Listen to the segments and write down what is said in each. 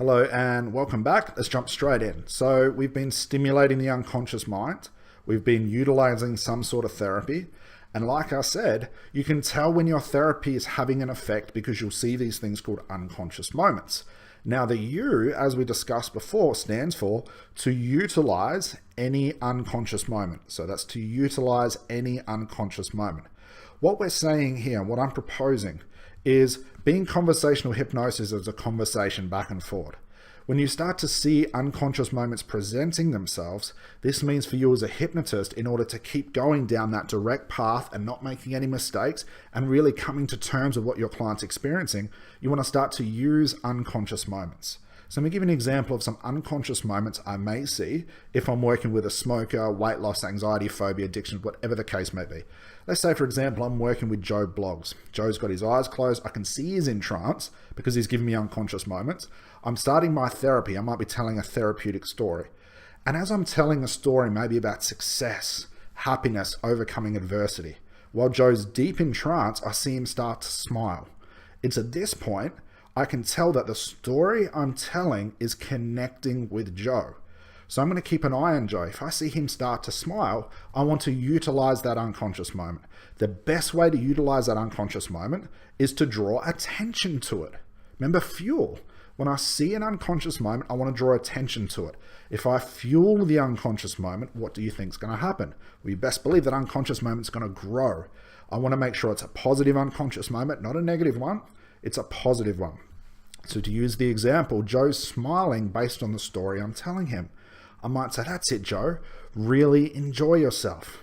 Hello and welcome back. Let's jump straight in. So we've been stimulating the unconscious mind. We've been utilizing some sort of therapy. And like I said, you can tell when your therapy is having an effect because you'll see these things called unconscious moments. Now the U, as we discussed before, stands for to utilize any unconscious moment. So that's to utilize any unconscious moment. What we're saying here, what I'm proposing, is being conversational hypnosis is a conversation back and forward. When you start to see unconscious moments presenting themselves, this means for you as a hypnotist, in order to keep going down that direct path and not making any mistakes and really coming to terms with what your client's experiencing, you want to start to use unconscious moments. So let me give you an example of some unconscious moments I may see if I'm working with a smoker, weight loss, anxiety, phobia, addiction, whatever the case may be. Let's say, for example, I'm working with Joe Bloggs. Joe's got his eyes closed. I can see he's in trance because he's giving me unconscious moments. I'm starting my therapy. I might be telling a therapeutic story. And as I'm telling a story maybe about success, happiness, overcoming adversity, while Joe's deep in trance, I see him start to smile. It's at this point I can tell that the story I'm telling is connecting with Joe. So I'm going to keep an eye on Joe. If I see him start to smile, I want to utilize that unconscious moment. The best way to utilize that unconscious moment is to draw attention to it. Remember, fuel. When I see an unconscious moment, I want to draw attention to it. If I fuel the unconscious moment, what do you think is going to happen? Well, you best believe that unconscious moment is going to grow. I want to make sure it's a positive unconscious moment, not a negative one. It's a positive one. So to use the example, Joe's smiling based on the story I'm telling him. I might say, that's it, Joe. Really enjoy yourself.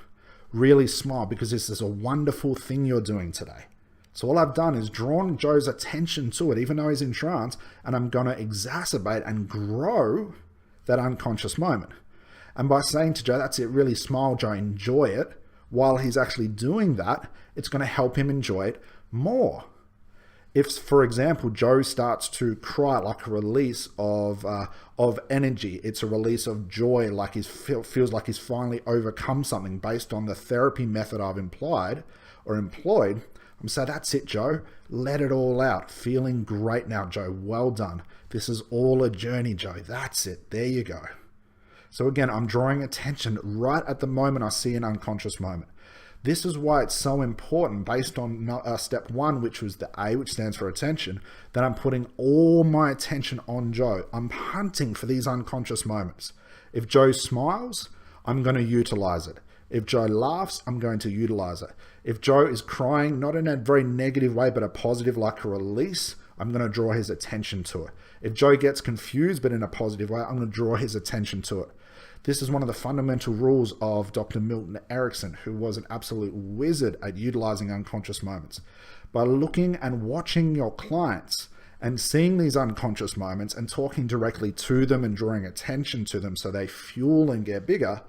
Really smile because this is a wonderful thing you're doing today. So all I've done is drawn Joe's attention to it, even though he's in trance, and I'm going to exacerbate and grow that unconscious moment. And by saying to Joe, that's it, really smile, Joe, enjoy it, while he's actually doing that, it's going to help him enjoy it more. If, for example, Joe starts to cry, like a release of energy, it's a release of joy, like he feels like he's finally overcome something based on the therapy method I've employed, I'm saying, that's it, Joe. Let it all out. Feeling great now, Joe. Well done. This is all a journey, Joe. That's it. There you go. So again, I'm drawing attention right at the moment I see an unconscious moment. This is why it's so important, based on step one, which was the A, which stands for attention, that I'm putting all my attention on Joe. I'm hunting for these unconscious moments. If Joe smiles, I'm going to utilize it. If Joe laughs, I'm going to utilize it. If Joe is crying, not in a very negative way, but a positive, like a release, I'm going to draw his attention to it. If Joe gets confused, but in a positive way, I'm going to draw his attention to it. This is one of the fundamental rules of Dr. Milton Erickson, who was an absolute wizard at utilizing unconscious moments. By looking and watching your clients and seeing these unconscious moments and talking directly to them and drawing attention to them so they fuel and get bigger,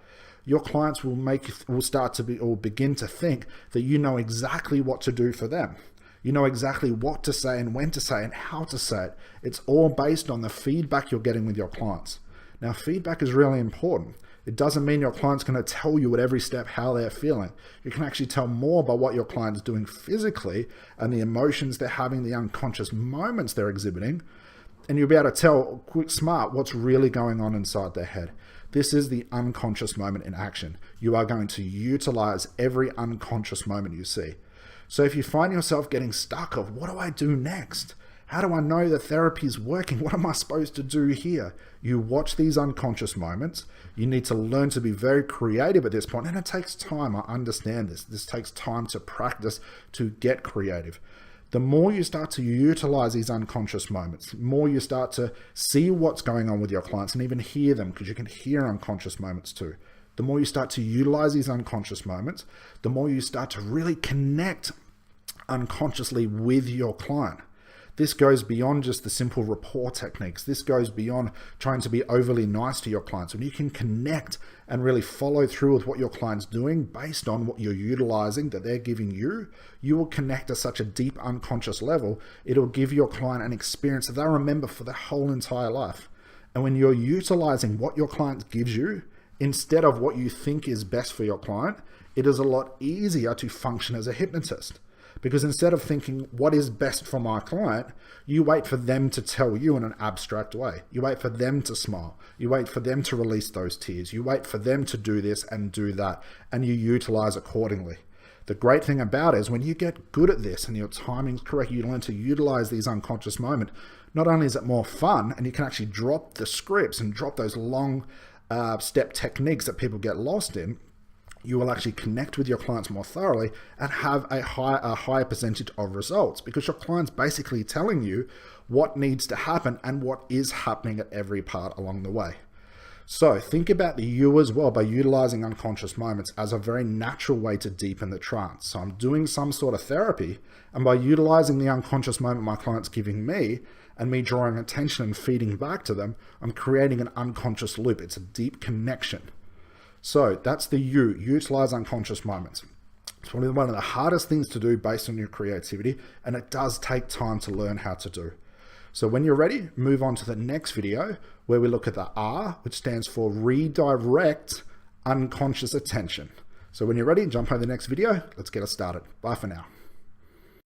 your clients will begin to think that you know exactly what to do for them. You know exactly what to say and when to say and how to say it. It's all based on the feedback you're getting with your clients. Now, feedback is really important. It doesn't mean your client's going to tell you at every step how they're feeling. You can actually tell more about what your client's doing physically and the emotions they're having, the unconscious moments they're exhibiting, and you'll be able to tell quick smart what's really going on inside their head. This is the unconscious moment in action. You are going to utilize every unconscious moment you see. So if you find yourself getting stuck of, what do I do next? How do I know the therapy is working? What am I supposed to do here? You watch these unconscious moments. You need to learn to be very creative at this point, and it takes time. I understand this. This takes time to practice to get creative. The more you start to utilize these unconscious moments, the more you start to see what's going on with your clients and even hear them, because you can hear unconscious moments too. The more you start to utilize these unconscious moments, the more you start to really connect unconsciously with your client. This goes beyond just the simple rapport techniques. This goes beyond trying to be overly nice to your clients. When you can connect and really follow through with what your client's doing based on what you're utilizing that they're giving you, you will connect at such a deep unconscious level. It'll give your client an experience that they'll remember for their whole entire life. And when you're utilizing what your client gives you instead of what you think is best for your client, it is a lot easier to function as a hypnotist. Because instead of thinking what is best for my client, you wait for them to tell you in an abstract way. You wait for them to smile. You wait for them to release those tears. You wait for them to do this and do that, and you utilize accordingly. The great thing about it is when you get good at this and your timing's correct, you learn to utilize these unconscious moments. Not only is it more fun, and you can actually drop the scripts and drop those long step techniques that people get lost in, you will actually connect with your clients more thoroughly and have a higher percentage of results, because your client's basically telling you what needs to happen and what is happening at every part along the way. So think about the you as well by utilizing unconscious moments as a very natural way to deepen the trance. So I'm doing some sort of therapy, and by utilizing the unconscious moment my client's giving me and me drawing attention and feeding back to them, I'm creating an unconscious loop. It's a deep connection. So that's the you, utilize unconscious moments. It's probably one of the hardest things to do based on your creativity, and it does take time to learn how to do. So when you're ready, move on to the next video where we look at the R, which stands for redirect unconscious attention. So when you're ready, jump over the next video. Let's get us started. Bye for now.